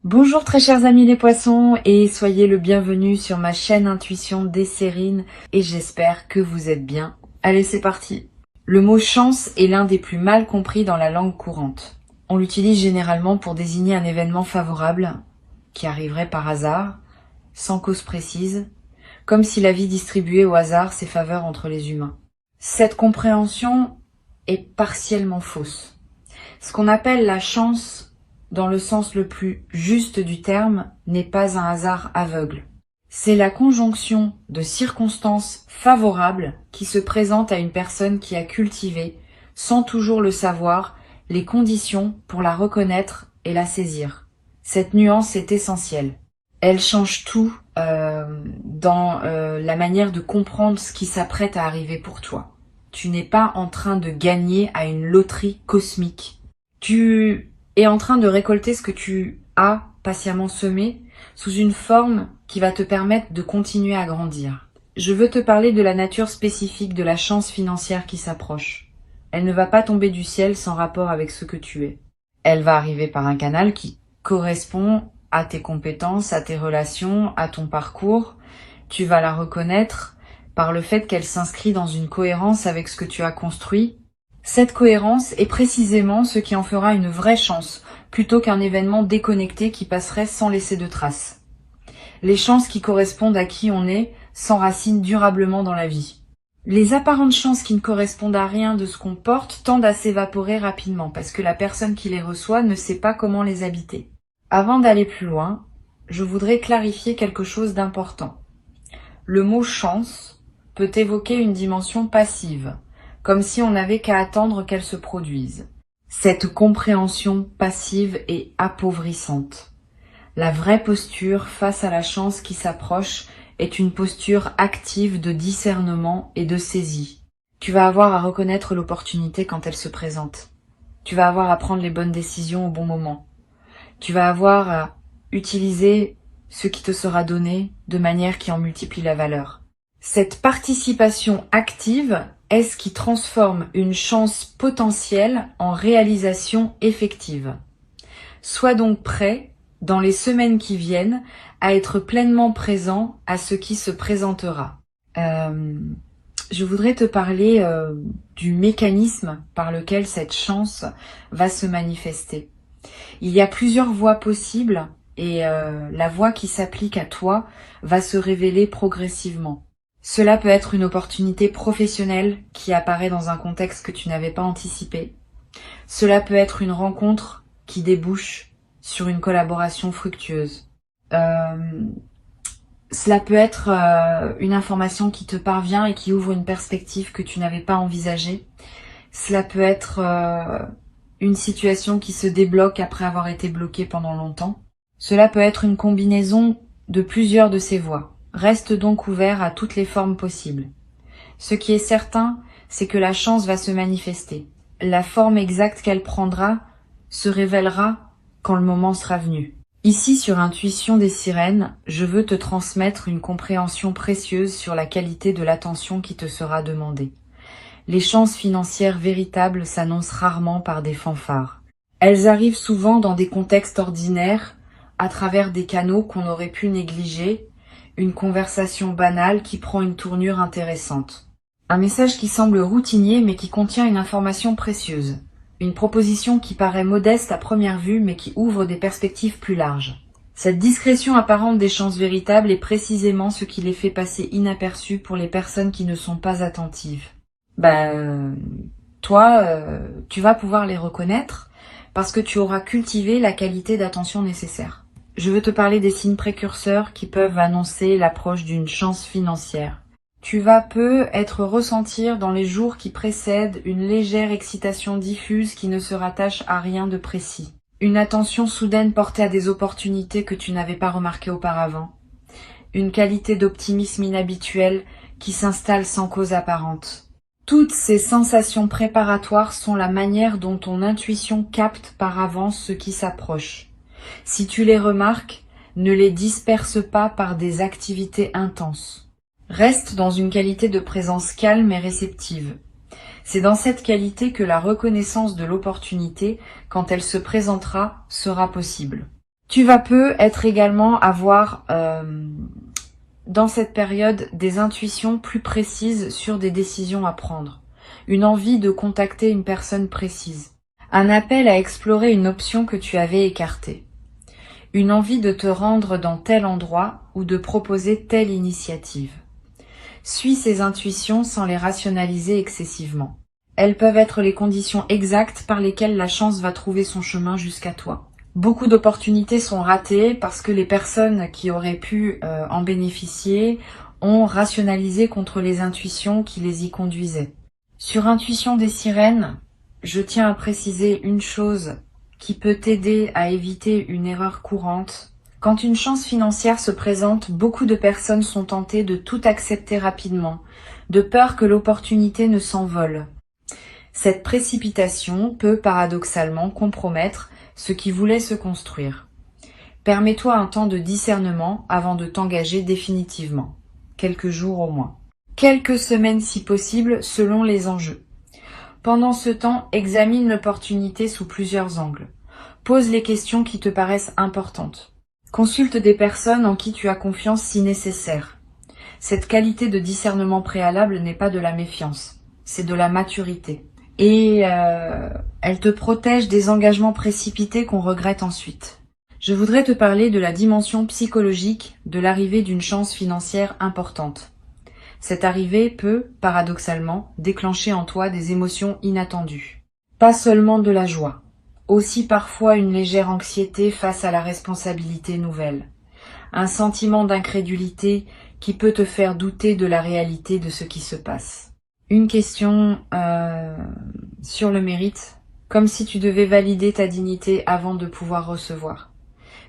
Bonjour très chers amis les poissons et soyez le bienvenu sur ma chaîne Intuition Desserine et j'espère que vous êtes bien. Allez, c'est parti. Le mot chance est l'un des plus mal compris dans la langue courante. On l'utilise généralement pour désigner un événement favorable qui arriverait par hasard, sans cause précise, comme si la vie distribuait au hasard ses faveurs entre les humains. Cette compréhension est partiellement fausse. Ce qu'on appelle la chance dans le sens le plus juste du terme, n'est pas un hasard aveugle. C'est la conjonction de circonstances favorables qui se présentent à une personne qui a cultivé, sans toujours le savoir, les conditions pour la reconnaître et la saisir. Cette nuance est essentielle. Elle change tout dans la manière de comprendre ce qui s'apprête à arriver pour toi. Tu n'es pas en train de gagner à une loterie cosmique. Tu es en train de récolter ce que tu as patiemment semé sous une forme qui va te permettre de continuer à grandir. Je veux te parler de la nature spécifique de la chance financière qui s'approche. Elle ne va pas tomber du ciel sans rapport avec ce que tu es. Elle va arriver par un canal qui correspond à tes compétences, à tes relations, à ton parcours. Tu vas la reconnaître par le fait qu'elle s'inscrit dans une cohérence avec ce que tu as construit. Cette cohérence est précisément ce qui en fera une vraie chance, plutôt qu'un événement déconnecté qui passerait sans laisser de traces. Les chances qui correspondent à qui on est s'enracinent durablement dans la vie. Les apparentes chances qui ne correspondent à rien de ce qu'on porte tendent à s'évaporer rapidement, parce que la personne qui les reçoit ne sait pas comment les habiter. Avant d'aller plus loin, je voudrais clarifier quelque chose d'important. Le mot chance peut évoquer une dimension passive, comme si on n'avait qu'à attendre qu'elle se produise. Cette compréhension passive est appauvrissante. La vraie posture face à la chance qui s'approche est une posture active de discernement et de saisie. Tu vas avoir à reconnaître l'opportunité quand elle se présente. Tu vas avoir à prendre les bonnes décisions au bon moment. Tu vas avoir à utiliser ce qui te sera donné de manière qui en multiplie la valeur. Cette participation active est ce qui transforme une chance potentielle en réalisation effective. Sois donc prêt, dans les semaines qui viennent, à être pleinement présent à ce qui se présentera. Je voudrais te parler du mécanisme par lequel cette chance va se manifester. Il y a plusieurs voies possibles et la voie qui s'applique à toi va se révéler progressivement. Cela peut être une opportunité professionnelle qui apparaît dans un contexte que tu n'avais pas anticipé. Cela peut être une rencontre qui débouche sur une collaboration fructueuse. Cela peut être une information qui te parvient et qui ouvre une perspective que tu n'avais pas envisagée. Cela peut être une situation qui se débloque après avoir été bloquée pendant longtemps. Cela peut être une combinaison de plusieurs de ces voies. Reste donc ouvert à toutes les formes possibles. Ce qui est certain, c'est que la chance va se manifester. La forme exacte qu'elle prendra se révélera quand le moment sera venu. Ici, sur Intuition des Sirènes, je veux te transmettre une compréhension précieuse sur la qualité de l'attention qui te sera demandée. Les chances financières véritables s'annoncent rarement par des fanfares. Elles arrivent souvent dans des contextes ordinaires, à travers des canaux qu'on aurait pu négliger, une conversation banale qui prend une tournure intéressante. Un message qui semble routinier mais qui contient une information précieuse. Une proposition qui paraît modeste à première vue mais qui ouvre des perspectives plus larges. Cette discrétion apparente des chances véritables est précisément ce qui les fait passer inaperçues pour les personnes qui ne sont pas attentives. Toi, tu vas pouvoir les reconnaître parce que tu auras cultivé la qualité d'attention nécessaire. Je veux te parler des signes précurseurs qui peuvent annoncer l'approche d'une chance financière. Tu vas peut-être ressentir dans les jours qui précèdent une légère excitation diffuse qui ne se rattache à rien de précis. Une attention soudaine portée à des opportunités que tu n'avais pas remarquées auparavant. Une qualité d'optimisme inhabituel qui s'installe sans cause apparente. Toutes ces sensations préparatoires sont la manière dont ton intuition capte par avance ce qui s'approche. Si tu les remarques, ne les disperse pas par des activités intenses. Reste dans une qualité de présence calme et réceptive. C'est dans cette qualité que la reconnaissance de l'opportunité, quand elle se présentera, sera possible. Tu vas peu être également avoir dans cette période des intuitions plus précises sur des décisions à prendre, une envie de contacter une personne précise, un appel à explorer une option que tu avais écartée, une envie de te rendre dans tel endroit ou de proposer telle initiative. Suis ces intuitions sans les rationaliser excessivement. Elles peuvent être les conditions exactes par lesquelles la chance va trouver son chemin jusqu'à toi. Beaucoup d'opportunités sont ratées parce que les personnes qui auraient pu en bénéficier ont rationalisé contre les intuitions qui les y conduisaient. Sur Intuition des sirènes, je tiens à préciser une chose qui peut t'aider à éviter une erreur courante. Quand une chance financière se présente, beaucoup de personnes sont tentées de tout accepter rapidement, de peur que l'opportunité ne s'envole. Cette précipitation peut paradoxalement compromettre ce qui voulait se construire. Permets-toi un temps de discernement avant de t'engager définitivement. Quelques jours au moins. Quelques semaines si possible selon les enjeux. Pendant ce temps, examine l'opportunité sous plusieurs angles. Pose les questions qui te paraissent importantes. Consulte des personnes en qui tu as confiance si nécessaire. Cette qualité de discernement préalable n'est pas de la méfiance, c'est de la maturité. Et elle te protège des engagements précipités qu'on regrette ensuite. Je voudrais te parler de la dimension psychologique de l'arrivée d'une chance financière importante. Cette arrivée peut, paradoxalement, déclencher en toi des émotions inattendues. Pas seulement de la joie, aussi parfois une légère anxiété face à la responsabilité nouvelle. Un sentiment d'incrédulité qui peut te faire douter de la réalité de ce qui se passe. Une question sur le mérite, comme si tu devais valider ta dignité avant de pouvoir recevoir.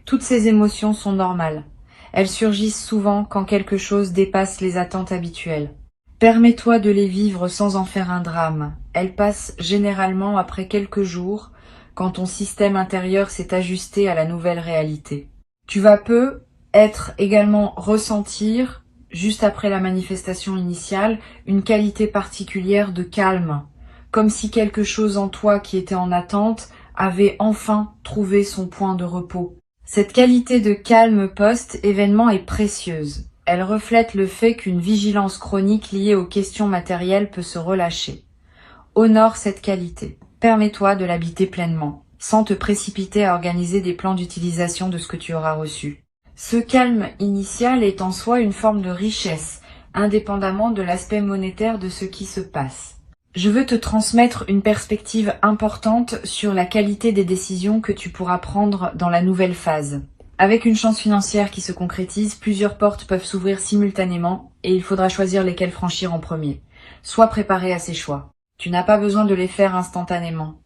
Toutes ces émotions sont normales. Elles surgissent souvent quand quelque chose dépasse les attentes habituelles. Permets-toi de les vivre sans en faire un drame. Elles passent généralement après quelques jours, quand ton système intérieur s'est ajusté à la nouvelle réalité. Tu vas peu être également ressentir, juste après la manifestation initiale, une qualité particulière de calme, comme si quelque chose en toi qui était en attente avait enfin trouvé son point de repos. Cette qualité de calme post-événement est précieuse. Elle reflète le fait qu'une vigilance chronique liée aux questions matérielles peut se relâcher. Honore cette qualité. Permets-toi de l'habiter pleinement, sans te précipiter à organiser des plans d'utilisation de ce que tu auras reçu. Ce calme initial est en soi une forme de richesse, indépendamment de l'aspect monétaire de ce qui se passe. Je veux te transmettre une perspective importante sur la qualité des décisions que tu pourras prendre dans la nouvelle phase. Avec une chance financière qui se concrétise, plusieurs portes peuvent s'ouvrir simultanément et il faudra choisir lesquelles franchir en premier. Sois préparé à ces choix. Tu n'as pas besoin de les faire instantanément.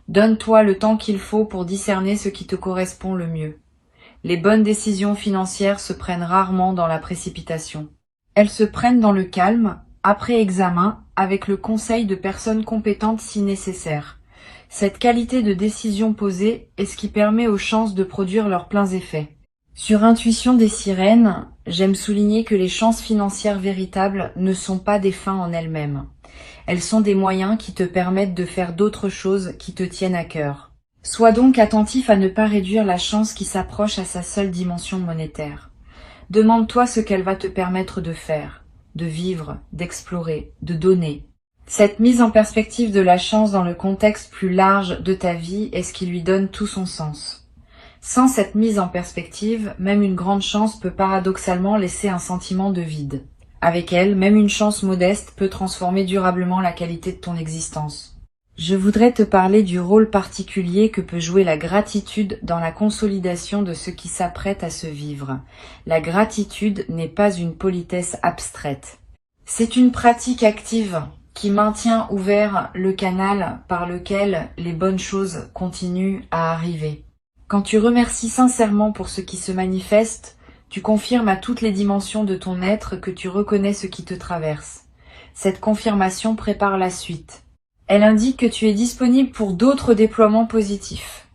Donne-toi le temps qu'il faut pour discerner ce qui te correspond le mieux. Les bonnes décisions financières se prennent rarement dans la précipitation. Elles se prennent dans le calme, après examen, avec le conseil de personnes compétentes si nécessaire. Cette qualité de décision posée est ce qui permet aux chances de produire leurs pleins effets. Sur Intuition des sirènes, j'aime souligner que les chances financières véritables ne sont pas des fins en elles-mêmes. Elles sont des moyens qui te permettent de faire d'autres choses qui te tiennent à cœur. Sois donc attentif à ne pas réduire la chance qui s'approche à sa seule dimension monétaire. Demande-toi ce qu'elle va te permettre de faire, de vivre, d'explorer, de donner. Cette mise en perspective de la chance dans le contexte plus large de ta vie est ce qui lui donne tout son sens. Sans cette mise en perspective, même une grande chance peut paradoxalement laisser un sentiment de vide. Avec elle, même une chance modeste peut transformer durablement la qualité de ton existence. Je voudrais te parler du rôle particulier que peut jouer la gratitude dans la consolidation de ce qui s'apprête à se vivre. La gratitude n'est pas une politesse abstraite. C'est une pratique active qui maintient ouvert le canal par lequel les bonnes choses continuent à arriver. Quand tu remercies sincèrement pour ce qui se manifeste, tu confirmes à toutes les dimensions de ton être que tu reconnais ce qui te traverse. Cette confirmation prépare la suite. Elle indique que tu es disponible pour d'autres déploiements positifs.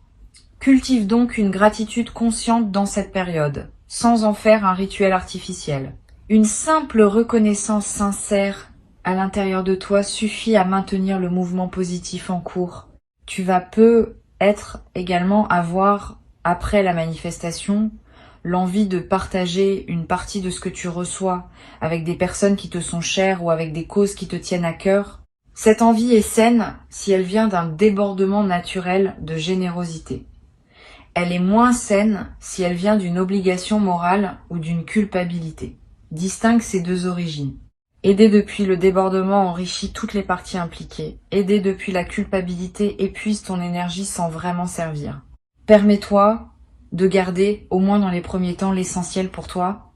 Cultive donc une gratitude consciente dans cette période, sans en faire un rituel artificiel. Une simple reconnaissance sincère à l'intérieur de toi suffit à maintenir le mouvement positif en cours. Tu vas peu être également avoir après la manifestation, l'envie de partager une partie de ce que tu reçois avec des personnes qui te sont chères ou avec des causes qui te tiennent à cœur, cette envie est saine si elle vient d'un débordement naturel de générosité. Elle est moins saine si elle vient d'une obligation morale ou d'une culpabilité. Distingue ces deux origines. Aider depuis le débordement enrichit toutes les parties impliquées. Aider depuis la culpabilité épuise ton énergie sans vraiment servir. Permets-toi de garder, au moins dans les premiers temps, l'essentiel pour toi.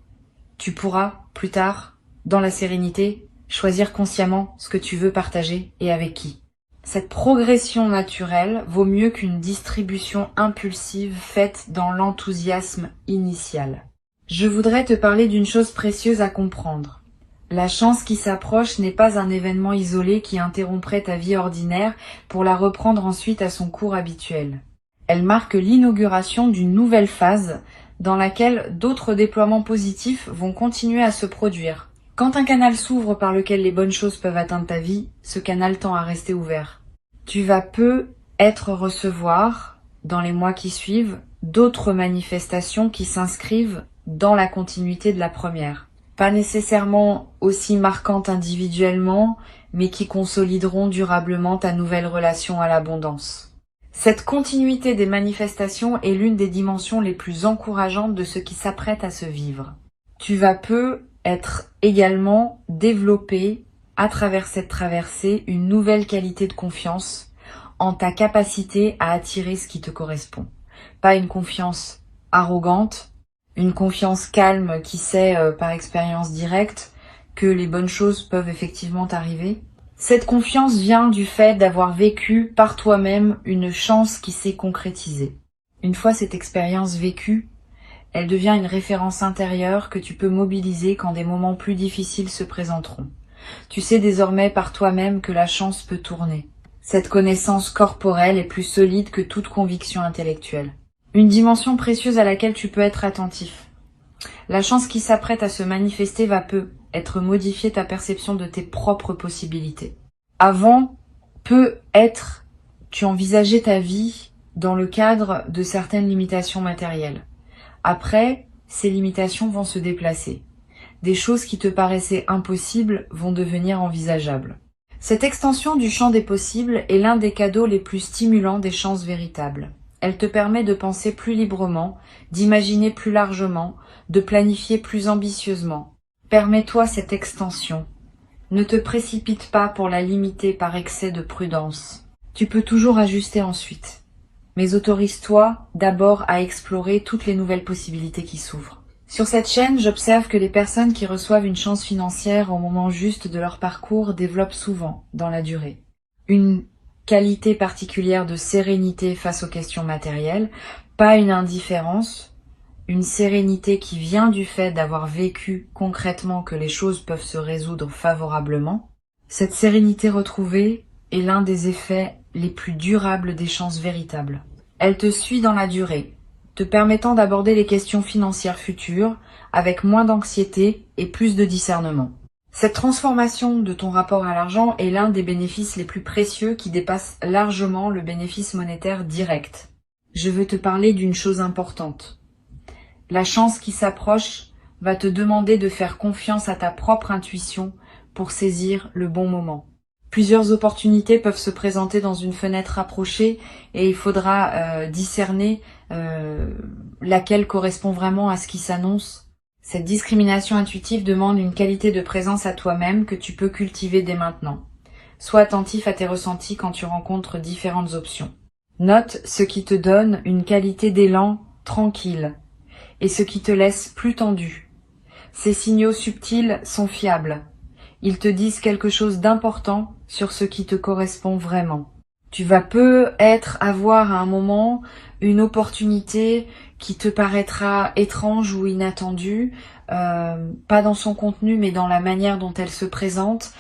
Tu pourras, plus tard, dans la sérénité, choisir consciemment ce que tu veux partager et avec qui. Cette progression naturelle vaut mieux qu'une distribution impulsive faite dans l'enthousiasme initial. Je voudrais te parler d'une chose précieuse à comprendre. La chance qui s'approche n'est pas un événement isolé qui interromprait ta vie ordinaire pour la reprendre ensuite à son cours habituel. Elle marque l'inauguration d'une nouvelle phase dans laquelle d'autres déploiements positifs vont continuer à se produire. Quand un canal s'ouvre par lequel les bonnes choses peuvent atteindre ta vie, ce canal tend à rester ouvert. Tu vas recevoir, dans les mois qui suivent, d'autres manifestations qui s'inscrivent dans la continuité de la première. Pas nécessairement aussi marquantes individuellement, mais qui consolideront durablement ta nouvelle relation à l'abondance. Cette continuité des manifestations est l'une des dimensions les plus encourageantes de ce qui s'apprête à se vivre. Tu vas être également développé à travers cette traversée une nouvelle qualité de confiance en ta capacité à attirer ce qui te correspond. Pas une confiance arrogante, une confiance calme qui sait par expérience directe que les bonnes choses peuvent effectivement t'arriver. Cette confiance vient du fait d'avoir vécu par toi-même une chance qui s'est concrétisée. Une fois cette expérience vécue, elle devient une référence intérieure que tu peux mobiliser quand des moments plus difficiles se présenteront. Tu sais désormais par toi-même que la chance peut tourner. Cette connaissance corporelle est plus solide que toute conviction intellectuelle. Une dimension précieuse à laquelle tu peux être attentif. La chance qui s'apprête à se manifester va être modifier ta perception de tes propres possibilités. Avant, tu envisageais ta vie dans le cadre de certaines limitations matérielles. Après, ces limitations vont se déplacer. Des choses qui te paraissaient impossibles vont devenir envisageables. Cette extension du champ des possibles est l'un des cadeaux les plus stimulants des chances véritables. Elle te permet de penser plus librement, d'imaginer plus largement, de planifier plus ambitieusement. Permets-toi cette extension. Ne te précipite pas pour la limiter par excès de prudence. Tu peux toujours ajuster ensuite. Mais autorise-toi d'abord à explorer toutes les nouvelles possibilités qui s'ouvrent. Sur cette chaîne, j'observe que les personnes qui reçoivent une chance financière au moment juste de leur parcours développent souvent, dans la durée, une qualité particulière de sérénité face aux questions matérielles, pas une indifférence, une sérénité qui vient du fait d'avoir vécu concrètement que les choses peuvent se résoudre favorablement. Cette sérénité retrouvée est l'un des effets les plus durables des chances véritables. Elle te suit dans la durée, te permettant d'aborder les questions financières futures avec moins d'anxiété et plus de discernement. Cette transformation de ton rapport à l'argent est l'un des bénéfices les plus précieux qui dépasse largement le bénéfice monétaire direct. Je veux te parler d'une chose importante. La chance qui s'approche va te demander de faire confiance à ta propre intuition pour saisir le bon moment. Plusieurs opportunités peuvent se présenter dans une fenêtre rapprochée et il faudra discerner laquelle correspond vraiment à ce qui s'annonce. Cette discrimination intuitive demande une qualité de présence à toi-même que tu peux cultiver dès maintenant. Sois attentif à tes ressentis quand tu rencontres différentes options. Note ce qui te donne une qualité d'élan tranquille et ce qui te laisse plus tendu. Ces signaux subtils sont fiables. Ils te disent quelque chose d'important sur ce qui te correspond vraiment. Tu vas avoir à un moment une opportunité qui te paraîtra étrange ou inattendue, pas dans son contenu mais dans la manière dont elle se présente.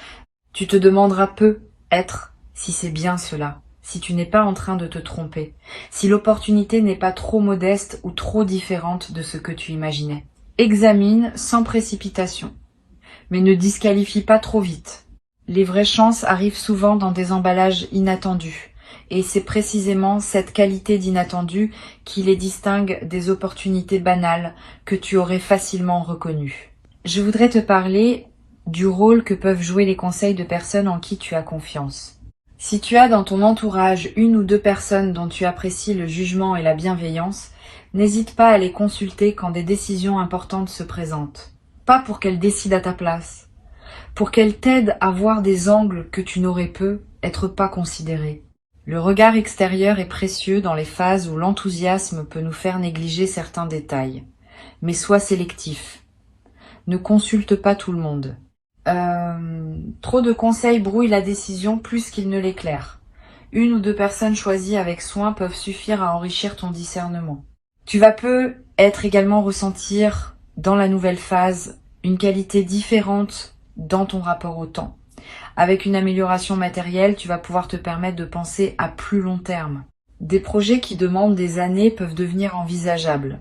Tu te demanderas peut-être si c'est bien cela, si tu n'es pas en train de te tromper, si l'opportunité n'est pas trop modeste ou trop différente de ce que tu imaginais. Examine sans précipitation, mais ne disqualifie pas trop vite. Les vraies chances arrivent souvent dans des emballages inattendus, Et c'est précisément cette qualité d'inattendu qui les distingue des opportunités banales que tu aurais facilement reconnues. Je voudrais te parler du rôle que peuvent jouer les conseils de personnes en qui tu as confiance. Si tu as dans ton entourage une ou deux personnes dont tu apprécies le jugement et la bienveillance, n'hésite pas à les consulter quand des décisions importantes se présentent. Pas pour qu'elles décident à ta place, pour qu'elles t'aident à voir des angles que tu n'aurais pu être pas considérés. Le regard extérieur est précieux dans les phases où l'enthousiasme peut nous faire négliger certains détails. Mais sois sélectif. Ne consulte pas tout le monde. Trop de conseils brouillent la décision plus qu'ils ne l'éclairent. Une ou deux personnes choisies avec soin peuvent suffire à enrichir ton discernement. Tu vas peut-être également ressentir dans la nouvelle phase une qualité différente dans ton rapport au temps. Avec une amélioration matérielle, tu vas pouvoir te permettre de penser à plus long terme. Des projets qui demandent des années peuvent devenir envisageables.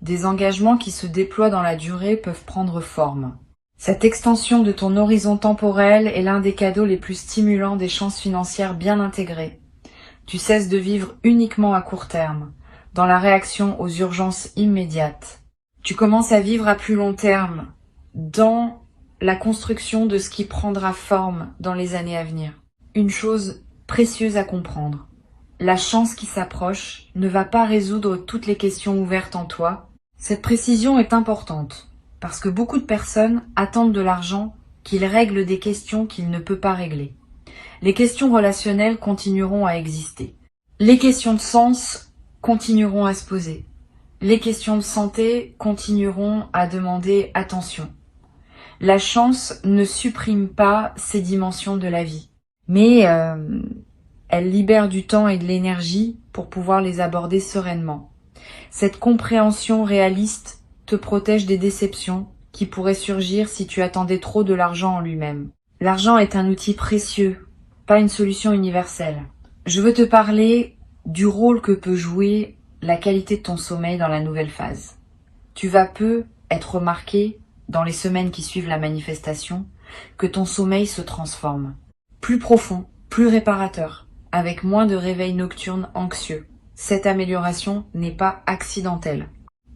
Des engagements qui se déploient dans la durée peuvent prendre forme. Cette extension de ton horizon temporel est l'un des cadeaux les plus stimulants des chances financières bien intégrées. Tu cesses de vivre uniquement à court terme, dans la réaction aux urgences immédiates. Tu commences à vivre à plus long terme, dans la construction de ce qui prendra forme dans les années à venir. Une chose précieuse à comprendre. La chance qui s'approche ne va pas résoudre toutes les questions ouvertes en toi. Cette précision est importante, parce que beaucoup de personnes attendent de l'argent qu'il règle des questions qu'il ne peut pas régler. Les questions relationnelles continueront à exister. Les questions de sens continueront à se poser. Les questions de santé continueront à demander attention. La chance ne supprime pas ces dimensions de la vie, mais elle libère du temps et de l'énergie pour pouvoir les aborder sereinement. Cette compréhension réaliste te protège des déceptions qui pourraient surgir si tu attendais trop de l'argent en lui-même. L'argent est un outil précieux, pas une solution universelle. Je veux te parler du rôle que peut jouer la qualité de ton sommeil dans la nouvelle phase. Tu vas peu être remarqué dans les semaines qui suivent la manifestation, que ton sommeil se transforme. Plus profond, plus réparateur, avec moins de réveils nocturnes anxieux. Cette amélioration n'est pas accidentelle.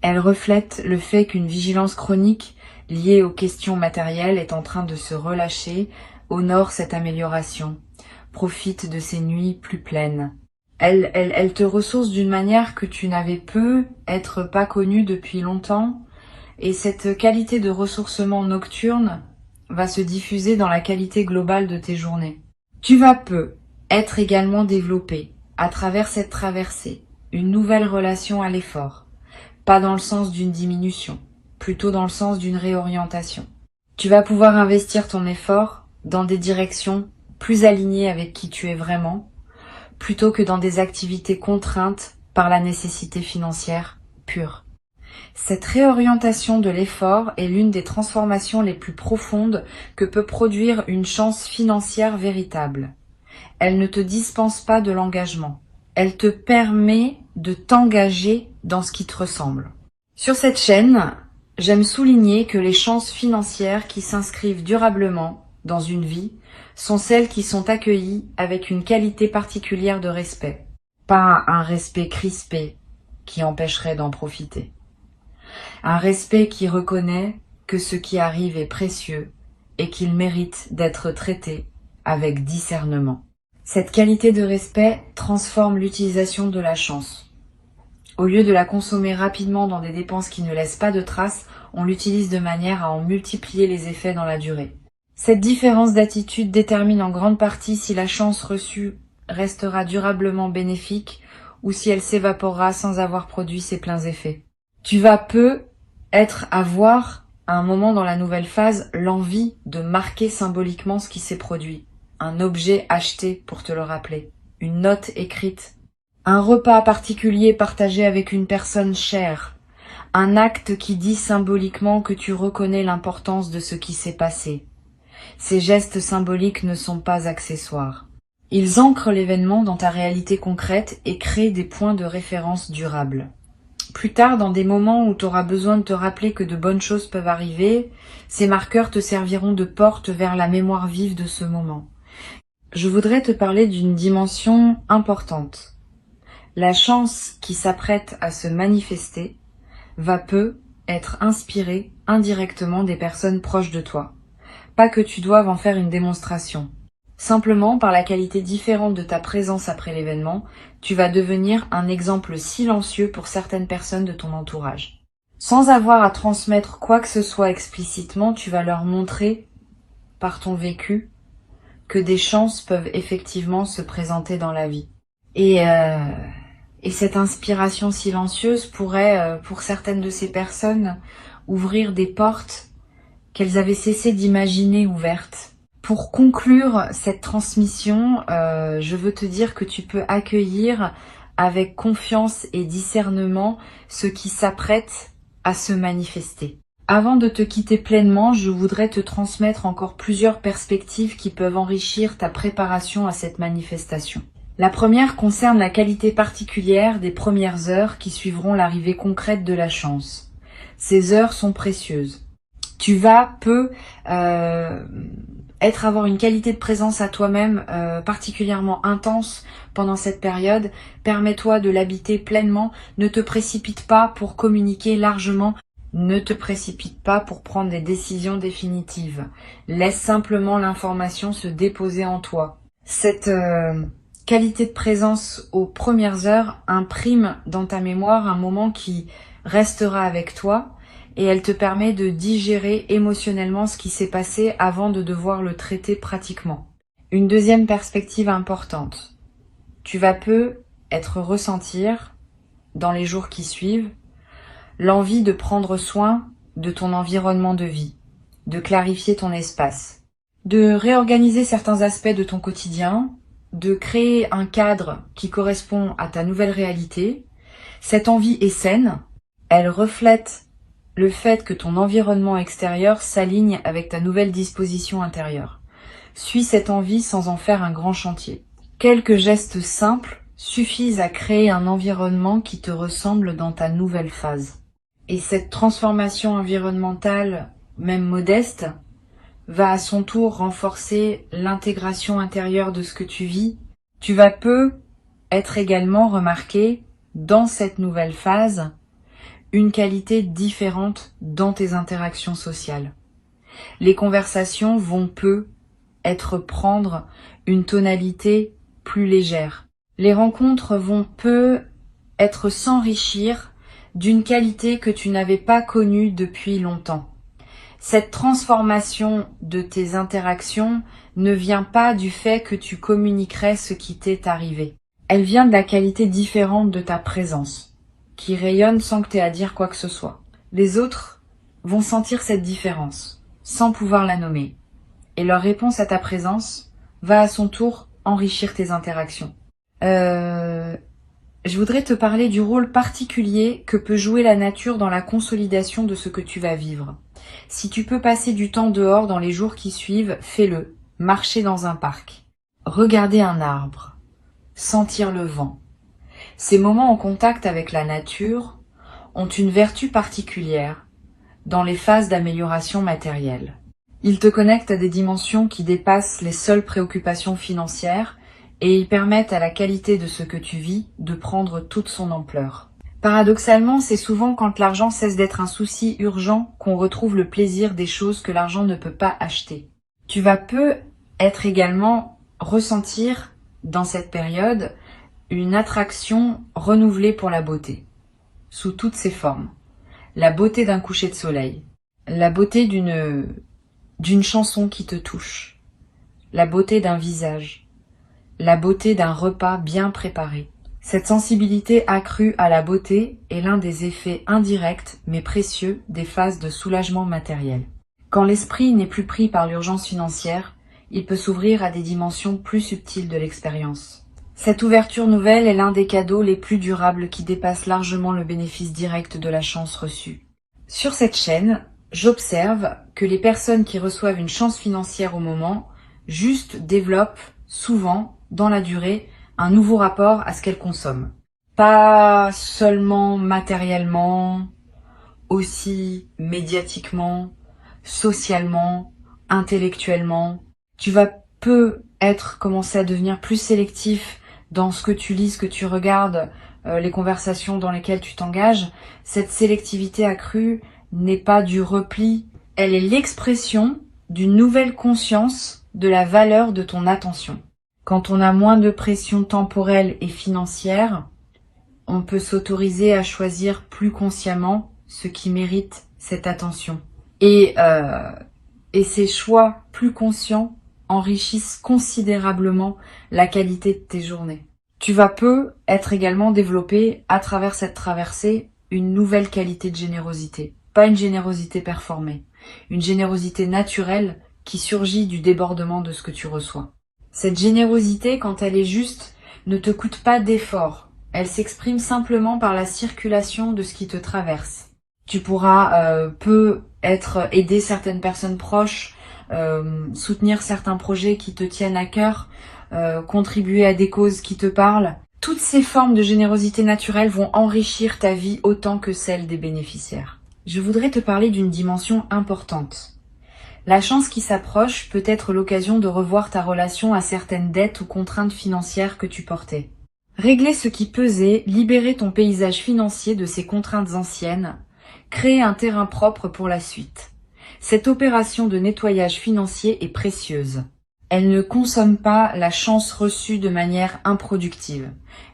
Elle reflète le fait qu'une vigilance chronique liée aux questions matérielles est en train de se relâcher, honore cette amélioration, profite de ces nuits plus pleines. Elle te ressource d'une manière que tu n'avais peut-être pas connue depuis longtemps. Et cette qualité de ressourcement nocturne va se diffuser dans la qualité globale de tes journées. Tu vas être également développé, à travers cette traversée, une nouvelle relation à l'effort. Pas dans le sens d'une diminution, plutôt dans le sens d'une réorientation. Tu vas pouvoir investir ton effort dans des directions plus alignées avec qui tu es vraiment, plutôt que dans des activités contraintes par la nécessité financière pure. Cette réorientation de l'effort est l'une des transformations les plus profondes que peut produire une chance financière véritable. Elle ne te dispense pas de l'engagement. Elle te permet de t'engager dans ce qui te ressemble. Sur cette chaîne, j'aime souligner que les chances financières qui s'inscrivent durablement dans une vie sont celles qui sont accueillies avec une qualité particulière de respect. Pas un respect crispé qui empêcherait d'en profiter. Un respect qui reconnaît que ce qui arrive est précieux et qu'il mérite d'être traité avec discernement. Cette qualité de respect transforme l'utilisation de la chance. Au lieu de la consommer rapidement dans des dépenses qui ne laissent pas de traces, on l'utilise de manière à en multiplier les effets dans la durée. Cette différence d'attitude détermine en grande partie si la chance reçue restera durablement bénéfique ou si elle s'évaporera sans avoir produit ses pleins effets. Tu vas avoir à un moment dans la nouvelle phase l'envie de marquer symboliquement ce qui s'est produit. Un objet acheté pour te le rappeler, une note écrite, un repas particulier partagé avec une personne chère, un acte qui dit symboliquement que tu reconnais l'importance de ce qui s'est passé. Ces gestes symboliques ne sont pas accessoires. Ils ancrent l'événement dans ta réalité concrète et créent des points de référence durables. Plus tard, dans des moments où tu auras besoin de te rappeler que de bonnes choses peuvent arriver, ces marqueurs te serviront de porte vers la mémoire vive de ce moment. Je voudrais te parler d'une dimension importante. La chance qui s'apprête à se manifester va peu être inspirée indirectement des personnes proches de toi. Pas que tu doives en faire une démonstration. Simplement, par la qualité différente de ta présence après l'événement, tu vas devenir un exemple silencieux pour certaines personnes de ton entourage. Sans avoir à transmettre quoi que ce soit explicitement, tu vas leur montrer, par ton vécu, que des chances peuvent effectivement se présenter dans la vie. Et cette inspiration silencieuse pourrait, pour certaines de ces personnes, ouvrir des portes qu'elles avaient cessé d'imaginer ouvertes. Pour conclure cette transmission, je veux te dire que tu peux accueillir avec confiance et discernement ce qui s'apprête à se manifester. Avant de te quitter pleinement, je voudrais te transmettre encore plusieurs perspectives qui peuvent enrichir ta préparation à cette manifestation. La première concerne la qualité particulière des premières heures qui suivront l'arrivée concrète de la chance. Ces heures sont précieuses. Tu vas avoir une qualité de présence à toi-même particulièrement intense pendant cette période. Permets-toi de l'habiter pleinement. Ne te précipite pas pour communiquer largement. Ne te précipite pas pour prendre des décisions définitives. Laisse simplement l'information se déposer en toi. Cette qualité de présence aux premières heures imprime dans ta mémoire un moment qui restera avec toi et elle te permet de digérer émotionnellement ce qui s'est passé avant de devoir le traiter pratiquement. Une deuxième perspective importante. Tu vas ressentir, dans les jours qui suivent, l'envie de prendre soin de ton environnement de vie, de clarifier ton espace, de réorganiser certains aspects de ton quotidien, de créer un cadre qui correspond à ta nouvelle réalité. Cette envie est saine, elle reflète le fait que ton environnement extérieur s'aligne avec ta nouvelle disposition intérieure. Suis cette envie sans en faire un grand chantier. Quelques gestes simples suffisent à créer un environnement qui te ressemble dans ta nouvelle phase. Et cette transformation environnementale, même modeste, va à son tour renforcer l'intégration intérieure de ce que tu vis. Tu vas être également remarqué, dans cette nouvelle phase, une qualité différente dans tes interactions sociales. Les conversations vont prendre une tonalité plus légère. Les rencontres vont s'enrichir d'une qualité que tu n'avais pas connue depuis longtemps. Cette transformation de tes interactions ne vient pas du fait que tu communiquerais ce qui t'est arrivé. Elle vient de la qualité différente de ta présence, qui rayonne sans que tu aies à dire quoi que ce soit. Les autres vont sentir cette différence, sans pouvoir la nommer. Et leur réponse à ta présence va à son tour enrichir tes interactions. Je voudrais te parler du rôle particulier que peut jouer la nature dans la consolidation de ce que tu vas vivre. Si tu peux passer du temps dehors dans les jours qui suivent, fais-le. Marcher dans un parc, regarder un arbre, sentir le vent. Ces moments en contact avec la nature ont une vertu particulière dans les phases d'amélioration matérielle. Ils te connectent à des dimensions qui dépassent les seules préoccupations financières et ils permettent à la qualité de ce que tu vis de prendre toute son ampleur. Paradoxalement, c'est souvent quand l'argent cesse d'être un souci urgent qu'on retrouve le plaisir des choses que l'argent ne peut pas acheter. Tu vas être également ressentir dans cette période une attraction renouvelée pour la beauté, sous toutes ses formes. La beauté d'un coucher de soleil, la beauté d'une chanson qui te touche, la beauté d'un visage, la beauté d'un repas bien préparé. Cette sensibilité accrue à la beauté est l'un des effets indirects mais précieux des phases de soulagement matériel. Quand l'esprit n'est plus pris par l'urgence financière, il peut s'ouvrir à des dimensions plus subtiles de l'expérience. Cette ouverture nouvelle est l'un des cadeaux les plus durables qui dépasse largement le bénéfice direct de la chance reçue. Sur cette chaîne, j'observe que les personnes qui reçoivent une chance financière au moment, juste développent souvent, dans la durée, un nouveau rapport à ce qu'elles consomment. Pas seulement matériellement, aussi médiatiquement, socialement, intellectuellement. Tu vas peux commencer à devenir plus sélectif dans ce que tu lis, ce que tu regardes, les conversations dans lesquelles tu t'engages. Cette sélectivité accrue n'est pas du repli, elle est l'expression d'une nouvelle conscience de la valeur de ton attention. Quand on a moins de pression temporelle et financière, on peut s'autoriser à choisir plus consciemment ce qui mérite cette attention. Et ces choix plus conscients enrichissent considérablement la qualité de tes journées. Tu vas être également développé à travers cette traversée une nouvelle qualité de générosité. Pas une générosité performée, une générosité naturelle qui surgit du débordement de ce que tu reçois. Cette générosité, quand elle est juste, ne te coûte pas d'effort. Elle s'exprime simplement par la circulation de ce qui te traverse. Tu pourras aider certaines personnes proches, soutenir certains projets qui te tiennent à cœur, contribuer à des causes qui te parlent. Toutes ces formes de générosité naturelle vont enrichir ta vie autant que celle des bénéficiaires. Je voudrais te parler d'une dimension importante. La chance qui s'approche peut être l'occasion de revoir ta relation à certaines dettes ou contraintes financières que tu portais. Régler ce qui pesait, libérer ton paysage financier de ces contraintes anciennes, créer un terrain propre pour la suite. Cette opération de nettoyage financier est précieuse. Elle ne consomme pas la chance reçue de manière improductive.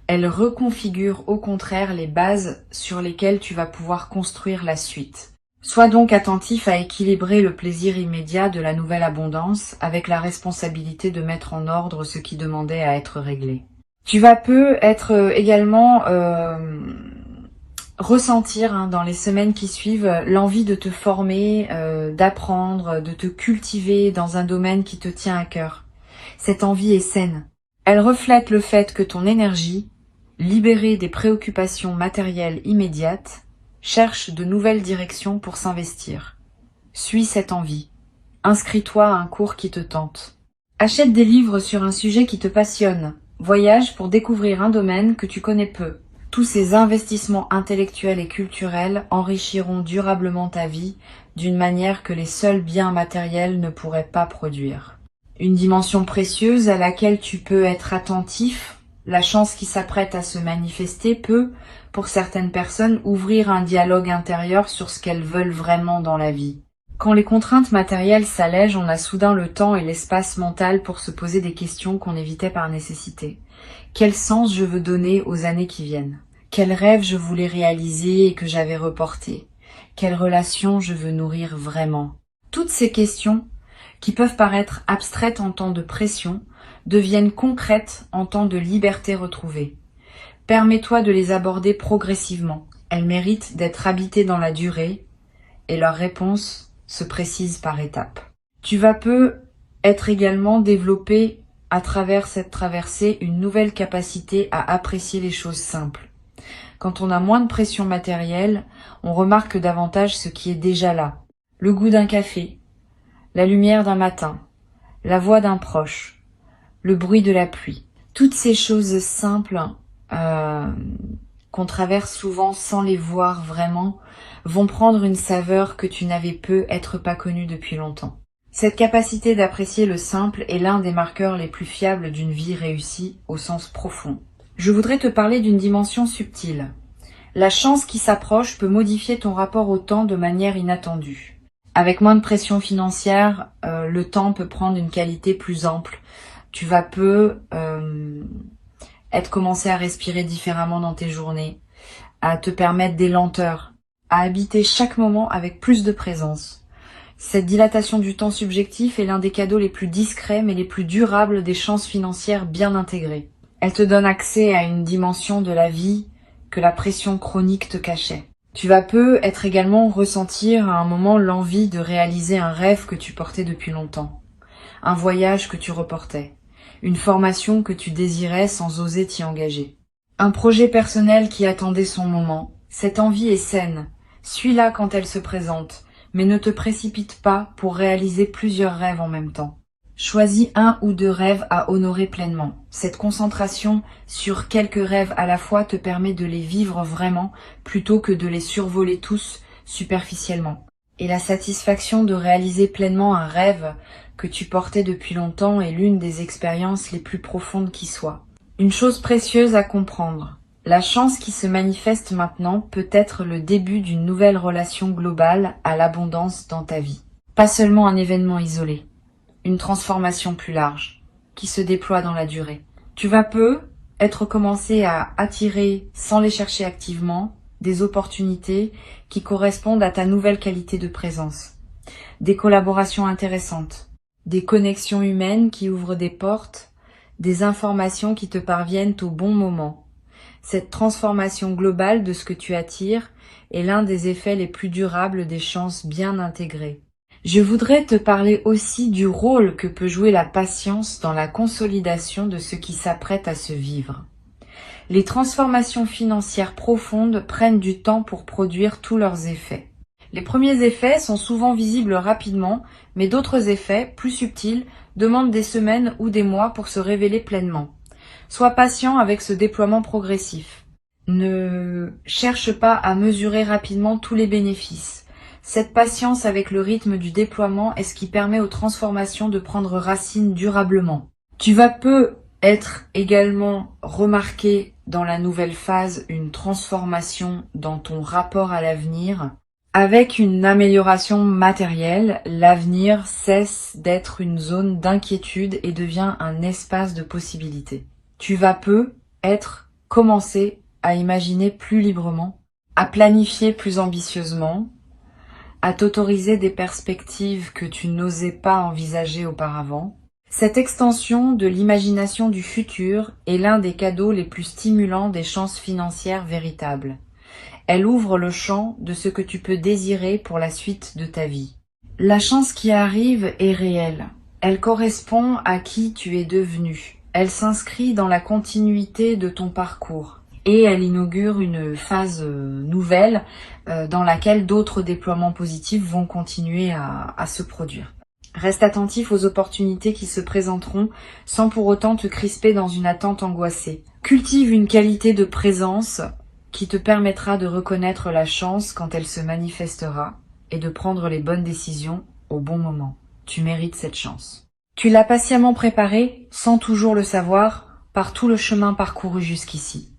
Elle reconfigure au contraire les bases sur lesquelles tu vas pouvoir construire la suite. Sois donc attentif à équilibrer le plaisir immédiat de la nouvelle abondance avec la responsabilité de mettre en ordre ce qui demandait à être réglé. Tu vas être également ressentir dans les semaines qui suivent l'envie de te former, d'apprendre, de te cultiver dans un domaine qui te tient à cœur. Cette envie est saine. Elle reflète le fait que ton énergie, libérée des préoccupations matérielles immédiates, cherche de nouvelles directions pour s'investir. Suis cette envie. Inscris-toi à un cours qui te tente. Achète des livres sur un sujet qui te passionne. Voyage pour découvrir un domaine que tu connais peu. Tous ces investissements intellectuels et culturels enrichiront durablement ta vie d'une manière que les seuls biens matériels ne pourraient pas produire. Une dimension précieuse à laquelle tu peux être attentif, la chance qui s'apprête à se manifester peut, pour certaines personnes, ouvrir un dialogue intérieur sur ce qu'elles veulent vraiment dans la vie. Quand les contraintes matérielles s'allègent, on a soudain le temps et l'espace mental pour se poser des questions qu'on évitait par nécessité. Quel sens je veux donner aux années qui viennent? Quel rêve je voulais réaliser et que j'avais reporté? Quelle relation je veux nourrir vraiment? Toutes ces questions, qui peuvent paraître abstraites en temps de pression, deviennent concrètes en temps de liberté retrouvée. Permets-toi de les aborder progressivement. Elles méritent d'être habitées dans la durée et leurs réponses se précisent par étapes. Tu vas être également développé à travers cette traversée une nouvelle capacité à apprécier les choses simples. Quand on a moins de pression matérielle, on remarque davantage ce qui est déjà là. Le goût d'un café, la lumière d'un matin, la voix d'un proche, le bruit de la pluie. Toutes ces choses simples qu'on traverse souvent sans les voir vraiment vont prendre une saveur que tu n'avais peut-être pas connue depuis longtemps. Cette capacité d'apprécier le simple est l'un des marqueurs les plus fiables d'une vie réussie au sens profond. Je voudrais te parler d'une dimension subtile. La chance qui s'approche peut modifier ton rapport au temps de manière inattendue. Avec moins de pression financière, le temps peut prendre une qualité plus ample. Tu vas commencer à respirer différemment dans tes journées, à te permettre des lenteurs, à habiter chaque moment avec plus de présence. Cette dilatation du temps subjectif est l'un des cadeaux les plus discrets mais les plus durables des chances financières bien intégrées. Elle te donne accès à une dimension de la vie que la pression chronique te cachait. Tu vas être également ressentir à un moment l'envie de réaliser un rêve que tu portais depuis longtemps, un voyage que tu reportais, une formation que tu désirais sans oser t'y engager, un projet personnel qui attendait son moment. Cette envie est saine, suis-la quand elle se présente, mais ne te précipite pas pour réaliser plusieurs rêves en même temps. Choisis 1 ou 2 rêves à honorer pleinement. Cette concentration sur quelques rêves à la fois te permet de les vivre vraiment plutôt que de les survoler tous superficiellement. Et la satisfaction de réaliser pleinement un rêve que tu portais depuis longtemps est l'une des expériences les plus profondes qui soient. Une chose précieuse à comprendre. La chance qui se manifeste maintenant peut être le début d'une nouvelle relation globale à l'abondance dans ta vie. Pas seulement un événement isolé, une transformation plus large, qui se déploie dans la durée. Tu vas peu être commencé à attirer, sans les chercher activement, des opportunités qui correspondent à ta nouvelle qualité de présence. Des collaborations intéressantes, des connexions humaines qui ouvrent des portes, des informations qui te parviennent au bon moment. Cette transformation globale de ce que tu attires est l'un des effets les plus durables des chances bien intégrées. Je voudrais te parler aussi du rôle que peut jouer la patience dans la consolidation de ce qui s'apprête à se vivre. Les transformations financières profondes prennent du temps pour produire tous leurs effets. Les premiers effets sont souvent visibles rapidement, mais d'autres effets, plus subtils, demandent des semaines ou des mois pour se révéler pleinement. Sois patient avec ce déploiement progressif. Ne cherche pas à mesurer rapidement tous les bénéfices. Cette patience avec le rythme du déploiement est ce qui permet aux transformations de prendre racine durablement. Tu vas peu être également remarqué dans la nouvelle phase une transformation dans ton rapport à l'avenir. Avec une amélioration matérielle, l'avenir cesse d'être une zone d'inquiétude et devient un espace de possibilités. Tu vas peu être commencé à imaginer plus librement, à planifier plus ambitieusement, à t'autoriser des perspectives que tu n'osais pas envisager auparavant. Cette extension de l'imagination du futur est l'un des cadeaux les plus stimulants des chances financières véritables. Elle ouvre le champ de ce que tu peux désirer pour la suite de ta vie. La chance qui arrive est réelle. Elle correspond à qui tu es devenu. Elle s'inscrit dans la continuité de ton parcours. Et elle inaugure une phase nouvelle dans laquelle d'autres déploiements positifs vont continuer à se produire. Reste attentif aux opportunités qui se présenteront sans pour autant te crisper dans une attente angoissée. Cultive une qualité de présence qui te permettra de reconnaître la chance quand elle se manifestera et de prendre les bonnes décisions au bon moment. Tu mérites cette chance. Tu l'as patiemment préparée, sans toujours le savoir, par tout le chemin parcouru jusqu'ici.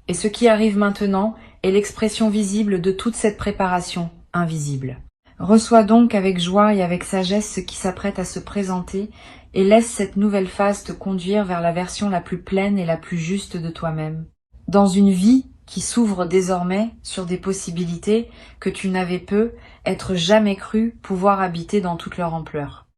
Et ce qui arrive maintenant est l'expression visible de toute cette préparation invisible. Reçois donc avec joie et avec sagesse ce qui s'apprête à se présenter et laisse cette nouvelle phase te conduire vers la version la plus pleine et la plus juste de toi-même. Dans une vie qui s'ouvre désormais sur des possibilités que tu n'avais peu être jamais cru pouvoir habiter dans toute leur ampleur.